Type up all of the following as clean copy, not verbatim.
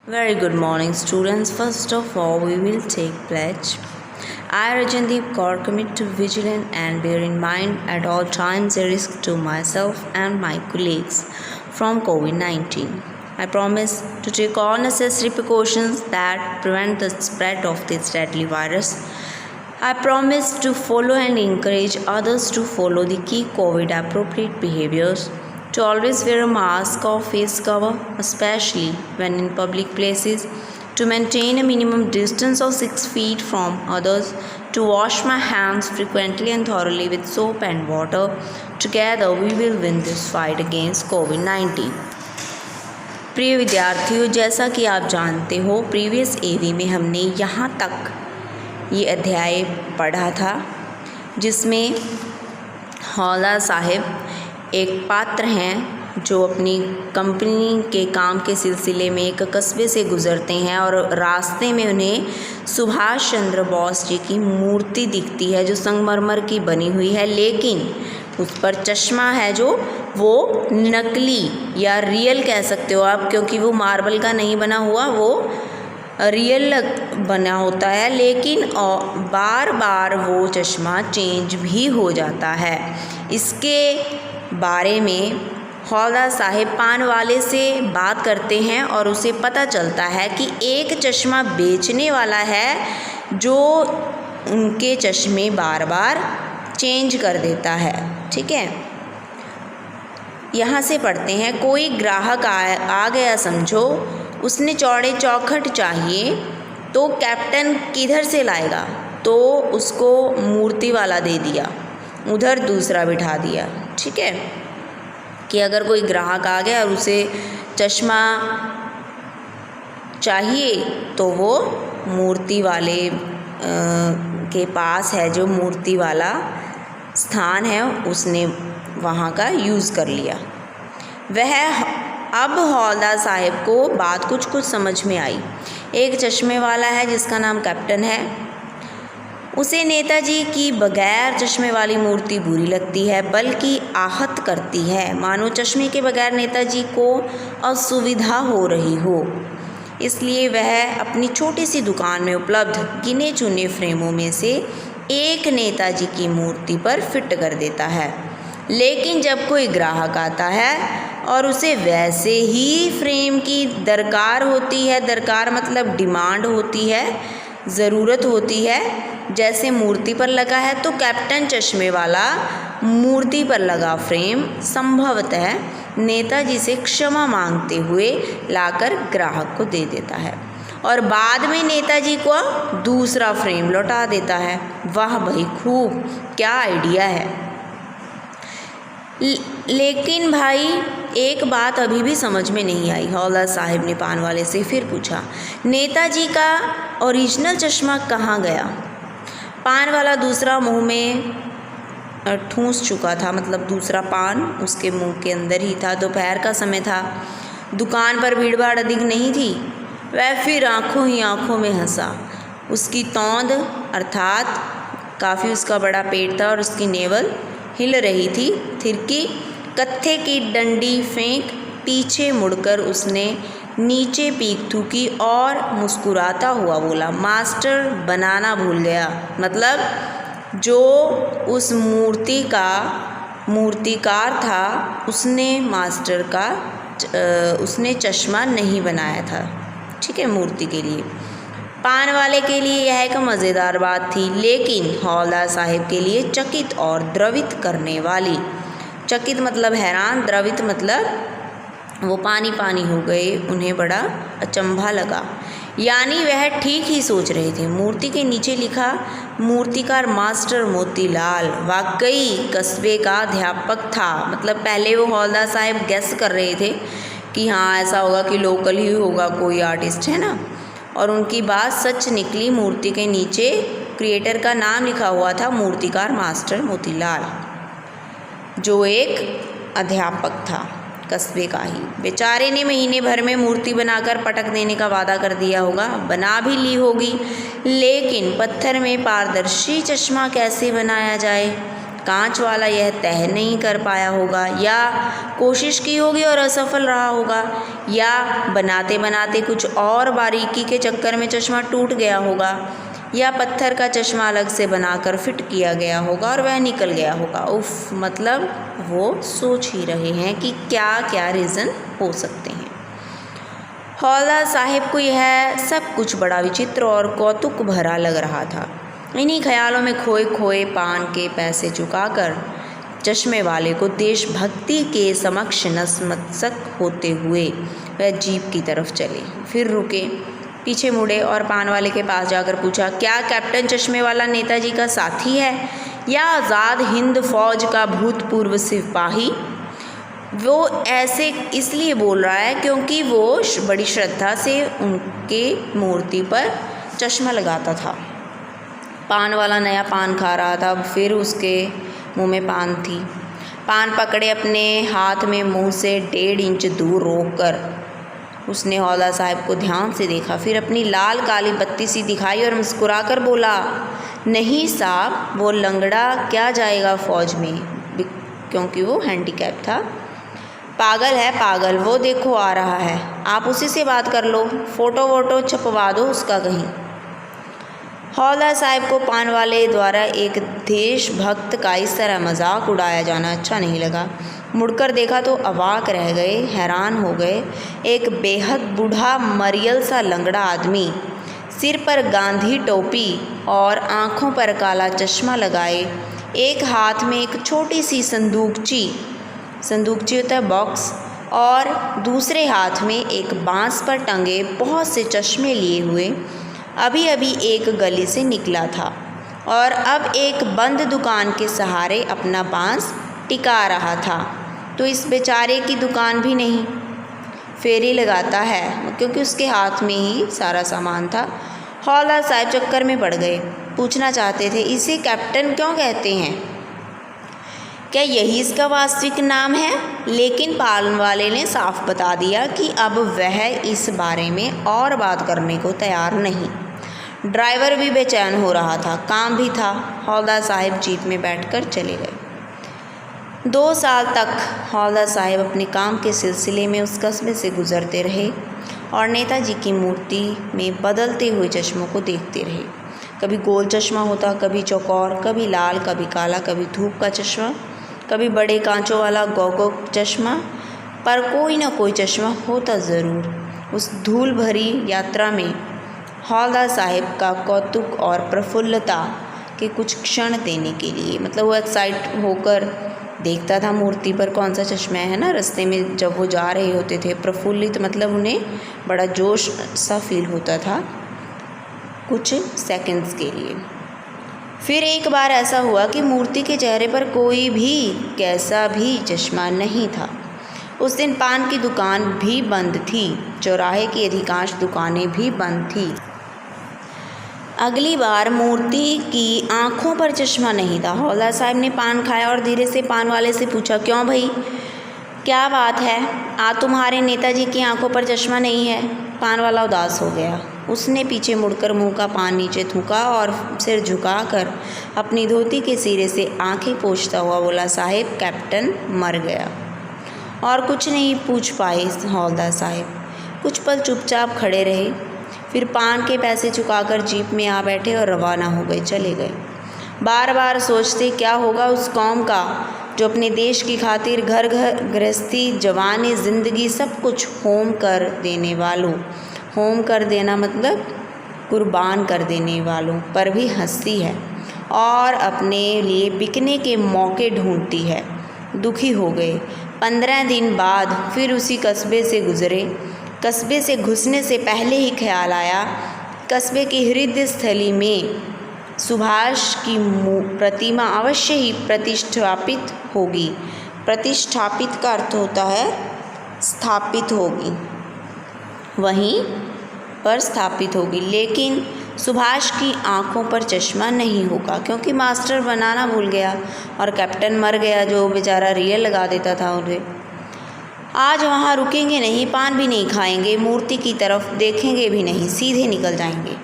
Very good morning, students. First of all, we will take pledge. I, Rajandeep Kaur, commit to vigilant and bear in mind at all times a risk to myself and my colleagues from COVID-19. I promise to take all necessary precautions that prevent the spread of this deadly virus. I promise to follow and encourage others to follow the key COVID appropriate behaviors, to always wear a mask or face cover, especially when in public places, to maintain a minimum distance of 6 feet from others, to wash my hands frequently and thoroughly with soap and water. Together we will win this fight against COVID-19. प्रिय विद्यार्थियों, जैसा कि आप जानते हो, previous एवी में हमने यहाँ तक ये अध्याय पढ़ा था जिसमें हौलदार साहब एक पात्र हैं जो अपनी कंपनी के काम के सिलसिले में एक कस्बे से गुज़रते हैं और रास्ते में उन्हें सुभाष चंद्र बोस जी की मूर्ति दिखती है जो संगमरमर की बनी हुई है, लेकिन उस पर चश्मा है जो वो नकली या रियल कह सकते हो आप, क्योंकि वो मार्बल का नहीं बना हुआ, वो रियल बना होता है, लेकिन बार बार वो चश्मा चेंज भी हो जाता है। इसके बारे में हौलदार साहब पान वाले से बात करते हैं और उसे पता चलता है कि एक चश्मा बेचने वाला है जो उनके चश्मे बार बार चेंज कर देता है। ठीक है, यहाँ से पढ़ते हैं। कोई ग्राहक आ गया समझो, उसने चौड़े चौखट चाहिए तो कैप्टन किधर से लाएगा, तो उसको मूर्ति वाला दे दिया, उधर दूसरा बिठा दिया। ठीक है, कि अगर कोई ग्राहक आ गया और उसे चश्मा चाहिए तो वो मूर्ति वाले के पास है, जो मूर्ति वाला स्थान है उसने वहाँ का यूज़ कर लिया। अब हौलदार साहब को बात कुछ समझ में आई। एक चश्मे वाला है जिसका नाम कैप्टन है, उसे नेताजी की बगैर चश्मे वाली मूर्ति बुरी लगती है, बल्कि आहत करती है, मानो चश्मे के बगैर नेताजी को असुविधा हो रही हो। इसलिए वह अपनी छोटी सी दुकान में उपलब्ध गिने चुने फ्रेमों में से एक नेताजी की मूर्ति पर फिट कर देता है। लेकिन जब कोई ग्राहक आता है और उसे वैसे ही फ्रेम की दरकार होती है, दरकार मतलब डिमांड होती है, ज़रूरत होती है, जैसे मूर्ति पर लगा है, तो कैप्टन चश्मे वाला मूर्ति पर लगा फ्रेम संभवतः नेताजी से क्षमा मांगते हुए लाकर ग्राहक को दे देता है और बाद में नेताजी को दूसरा फ्रेम लौटा देता है। वाह भाई, खूब, क्या आइडिया है। लेकिन भाई एक बात अभी भी समझ में नहीं आई। हौलदार साहब ने पान वाले से फिर पूछा, नेताजी का ओरिजिनल चश्मा कहाँ गया? पान वाला दूसरा मुंह में ठूंस चुका था, मतलब दूसरा पान उसके मुंह के अंदर ही था। दोपहर का समय था, दुकान पर भीड़ भाड़ अधिक नहीं थी। वह फिर आंखों ही आंखों में हंसा। उसकी तौंद अर्थात काफ़ी उसका बड़ा पेट था और उसकी नेवल हिल रही थी। थिरकी कत्थे की डंडी फेंक पीछे मुड़कर उसने नीचे पीक थूकी और मुस्कुराता हुआ बोला, मास्टर बनाना भूल गया। मतलब जो उस मूर्ति का मूर्तिकार था उसने चश्मा नहीं बनाया था। ठीक है, मूर्ति के लिए। पान वाले के लिए यह एक मज़ेदार बात थी, लेकिन हौलदार साहब के लिए चकित और द्रवित करने वाली। चकित मतलब हैरान, द्रवित मतलब वो पानी पानी हो गए, उन्हें बड़ा अचंभा लगा। यानी वह ठीक ही सोच रहे थे। मूर्ति के नीचे लिखा, मूर्तिकार मास्टर मोतीलाल, वाकई कस्बे का अध्यापक था। मतलब पहले वो हौलदार साहब गेस कर रहे थे कि हाँ ऐसा होगा कि लोकल ही होगा, कोई आर्टिस्ट है ना, और उनकी बात सच निकली। मूर्ति के नीचे क्रिएटर का नाम लिखा हुआ था, मूर्तिकार मास्टर मोतीलाल, जो एक अध्यापक था कस्बे का ही। बेचारे ने महीने भर में मूर्ति बनाकर पटक देने का वादा कर दिया होगा, बना भी ली होगी, लेकिन पत्थर में पारदर्शी चश्मा कैसे बनाया जाए? कांच वाला यह तय नहीं कर पाया होगा, या कोशिश की होगी और असफल रहा होगा, या बनाते बनाते कुछ और बारीकी के चक्कर में चश्मा टूट गया होगा, या पत्थर का चश्मा अलग से बनाकर फिट किया गया होगा और वह निकल गया होगा। उफ, मतलब वो सोच ही रहे हैं कि क्या क्या रीज़न हो सकते हैं। हौलदार साहब को यह सब कुछ बड़ा विचित्र और कौतुक भरा लग रहा था। इन्हीं ख्यालों में खोए खोए पान के पैसे चुकाकर चश्मे वाले को देशभक्ति के समक्ष नतमस्तक होते हुए वह जीप की तरफ चले। फिर रुके, पीछे मुड़े और पान वाले के पास जाकर पूछा, क्या कैप्टन चश्मे वाला नेताजी का साथी है या आज़ाद हिंद फौज का भूतपूर्व सिपाही? वो ऐसे इसलिए बोल रहा है क्योंकि वो बड़ी श्रद्धा से उनके मूर्ति पर चश्मा लगाता था। पान वाला नया पान खा रहा था, फिर उसके मुंह में पान थी। पान पकड़े अपने हाथ में मुंह से 1.5 इंच दूर रोककर उसने हौलदार साहब को ध्यान से देखा, फिर अपनी लाल काली बत्ती सी दिखाई और मुस्कुराकर बोला, नहीं साहब, वो लंगड़ा क्या जाएगा फौज में, क्योंकि वो हैंडीकैप था। पागल है पागल, वो देखो आ रहा है, आप उसी से बात कर लो, फ़ोटो वोटो छपवा दो उसका कहीं। हौलदार साहब को पान वाले द्वारा एक देशभक्त का इस तरह मजाक उड़ाया जाना अच्छा नहीं लगा। मुड़कर देखा तो अवाक रह गए, हैरान हो गए। एक बेहद बूढ़ा मरियल सा लंगड़ा आदमी, सिर पर गांधी टोपी और आँखों पर काला चश्मा लगाए, एक हाथ में एक छोटी सी संदूकची होता है बॉक्स, और दूसरे हाथ में एक बांस पर टंगे बहुत से चश्मे लिए हुए अभी अभी एक गली से निकला था और अब एक बंद दुकान के सहारे अपना बांस टिका रहा था। तो इस बेचारे की दुकान भी नहीं, फेरी लगाता है, क्योंकि उसके हाथ में ही सारा सामान था। हौलदार साहब चक्कर में पड़ गए, पूछना चाहते थे, इसे कैप्टन क्यों कहते हैं, क्या यही इसका वास्तविक नाम है? लेकिन पान वाले ने साफ बता दिया कि अब वह इस बारे में और बात करने को तैयार नहीं। ड्राइवर भी बेचैन हो रहा था, काम भी था। हौलदार साहब जीप में बैठकर चले गए। 2 साल तक हौलदार साहब अपने काम के सिलसिले में उस कस्बे से गुजरते रहे और नेताजी की मूर्ति में बदलते हुए चश्मों को देखते रहे। कभी गोल चश्मा होता, कभी चौकोर, कभी लाल, कभी काला, कभी धूप का चश्मा, कभी बड़े कांचों वाला गोगो चश्मा, पर कोई ना कोई चश्मा होता ज़रूर। उस धूल भरी यात्रा में हौलदार साहब का कौतुक और प्रफुल्लता के कुछ क्षण देने के लिए, मतलब वो एक्साइट होकर देखता था मूर्ति पर कौन सा चश्मा है ना। रास्ते में जब वो जा रहे होते थे, प्रफुल्लित मतलब उन्हें बड़ा जोश सा फील होता था कुछ सेकंड्स के लिए। फिर एक बार ऐसा हुआ कि मूर्ति के चेहरे पर कोई भी कैसा भी चश्मा नहीं था। उस दिन पान की दुकान भी बंद थी, चौराहे की अधिकांश दुकानें भी बंद थी। अगली बार मूर्ति की आंखों पर चश्मा नहीं था। हौलदार साहब ने पान खाया और धीरे से पान वाले से पूछा, क्यों भाई, क्या बात है, आज तुम्हारे नेताजी की आंखों पर चश्मा नहीं है? पान वाला उदास हो गया। उसने पीछे मुड़कर मुंह का पान नीचे थूका और सिर झुकाकर अपनी धोती के सिरे से आंखें पोंछता हुआ बोला, साहब, कैप्टन मर गया। और कुछ नहीं पूछ पाए हौलदार साहब। कुछ पल चुपचाप खड़े रहे, फिर पान के पैसे चुकाकर जीप में आ बैठे और रवाना हो गए, चले गए। बार बार सोचते क्या होगा उस कौम का जो अपने देश की खातिर घर घर गृहस्थी, जवानी, ज़िंदगी सब कुछ होम कर देने वालों, होम कर देना मतलब कुर्बान कर देने वालों पर भी हंसती है और अपने लिए बिकने के मौके ढूंढती है। दुखी हो गए। 15 दिन बाद फिर उसी कस्बे से गुजरे। कस्बे से घुसने से पहले ही ख्याल आया, कस्बे की हृदय स्थली में सुभाष की प्रतिमा अवश्य ही प्रतिष्ठापित होगी। प्रतिष्ठापित का अर्थ होता है स्थापित होगी, वहीं पर स्थापित होगी। लेकिन सुभाष की आंखों पर चश्मा नहीं होगा, क्योंकि मास्टर बनाना भूल गया और कैप्टन मर गया, जो बेचारा रियल लगा देता था उन्हें। आज वहाँ रुकेंगे नहीं, पान भी नहीं खाएंगे, मूर्ति की तरफ देखेंगे भी नहीं, सीधे निकल जाएंगे।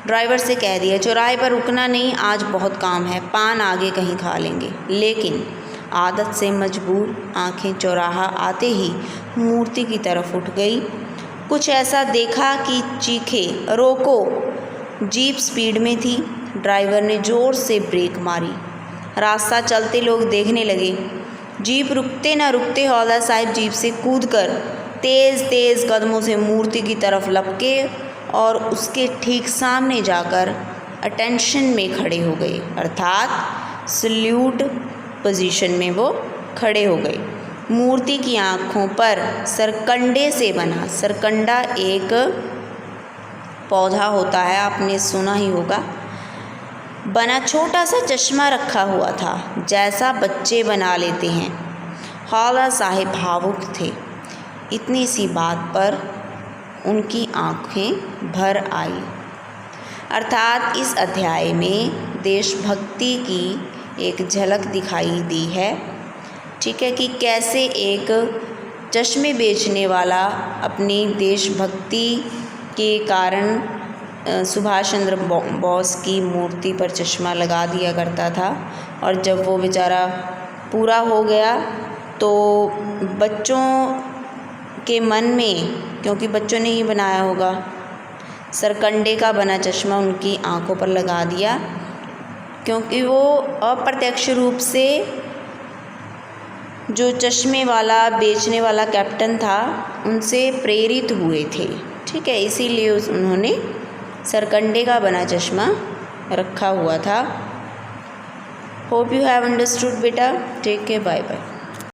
ड्राइवर से कह दिया, चौराहे पर रुकना नहीं, आज बहुत काम है, पान आगे कहीं खा लेंगे। लेकिन आदत से मजबूर आंखें चौराहा आते ही मूर्ति की तरफ उठ गई। कुछ ऐसा देखा कि चीखे, रोको। जीप स्पीड में थी। ड्राइवर ने ज़ोर से ब्रेक मारी। रास्ता चलते लोग देखने लगे। जीप रुकते न रुकते हौलदार साहब जीप से कूदकर तेज़ तेज़ कदमों से मूर्ति की तरफ लपके और उसके ठीक सामने जाकर अटेंशन में खड़े हो गए, अर्थात सल्यूट पोजीशन में वो खड़े हो गए। मूर्ति की आँखों पर सरकंडे से बना, सरकंडा एक पौधा होता है, आपने सुना ही होगा, बना छोटा सा चश्मा रखा हुआ था, जैसा बच्चे बना लेते हैं। हौलदार साहब भावुक थे। इतनी सी बात पर उनकी आंखें भर आई। अर्थात इस अध्याय में देशभक्ति की एक झलक दिखाई दी है, ठीक है, कि कैसे एक चश्मे बेचने वाला अपनी देशभक्ति के कारण सुभाष चंद्र बोस की मूर्ति पर चश्मा लगा दिया करता था, और जब वो बेचारा पूरा हो गया तो बच्चों के मन में, क्योंकि बच्चों ने ही बनाया होगा, सरकंडे का बना चश्मा उनकी आंखों पर लगा दिया, क्योंकि वो अप्रत्यक्ष रूप से जो चश्मे वाला बेचने वाला कैप्टन था उनसे प्रेरित हुए थे, ठीक है, इसीलिए उन्होंने सरकंडे का बना चश्मा रखा हुआ था। होप यू हैव अंडरस्टूड बेटा। Take care, bye bye.